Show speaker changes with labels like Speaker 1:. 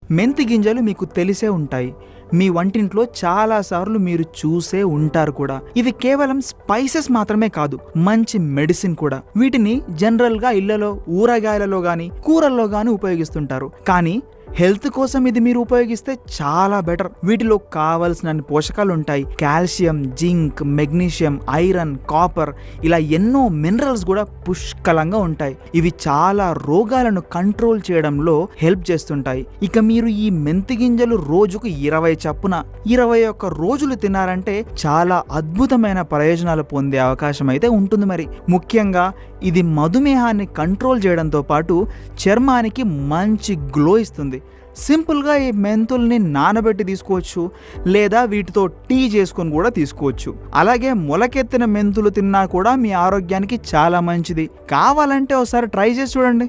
Speaker 1: మెంతి గింజలు మీకు తెలిసే ఉంటాయి. మీ వంటింట్లో చాలాసార్లు మీరు చూసే ఉంటారు కూడా. ఇవి కేవలం స్పైసెస్ మాత్రమే కాదు, మంచి మెడిసిన్ కూడా. వీటిని జనరల్గా ఇళ్లలో ఊరగాయలలో గాని కూరల్లో గాని ఉపయోగిస్తుంటారు. కానీ హెల్త్ కోసం ఇది మీరు ఉపయోగిస్తే చాలా బెటర్. వీటిలో కావలసిన పోషకాలు ఉంటాయి. Calcium, zinc, magnesium, iron, copper, ఇలా ఎన్నో మినరల్స్ కూడా పుష్కలంగా ఉంటాయి. ఇవి చాలా రోగాలను కంట్రోల్ చేయడంలో హెల్ప్ చేస్తుంటాయి. ఇక మీరు ఈ మెంతి గింజలు రోజుకు 20 చప్పున 21 రోజులు తిన్నారంటే చాలా అద్భుతమైన ప్రయోజనాలు పొందే అవకాశం అయితే ఉంటుంది. మరి ముఖ్యంగా ఇది మధుమేహాన్ని కంట్రోల్ చేయడంతో పాటు చర్మానికి మంచి గ్లో ఇస్తుంది. సింపుల్గా ఈ మెంతుల్ని నానబెట్టి తీసుకోవచ్చు, లేదా వీటితో టీ చేసుకొని కూడా తీసుకోవచ్చు. అలాగే మొలకెత్తిన మెంతులు తిన్నా కూడా మీ ఆరోగ్యానికి చాలా మంచిది. కావాలంటే ఒకసారి ట్రై చేసి చూడండి.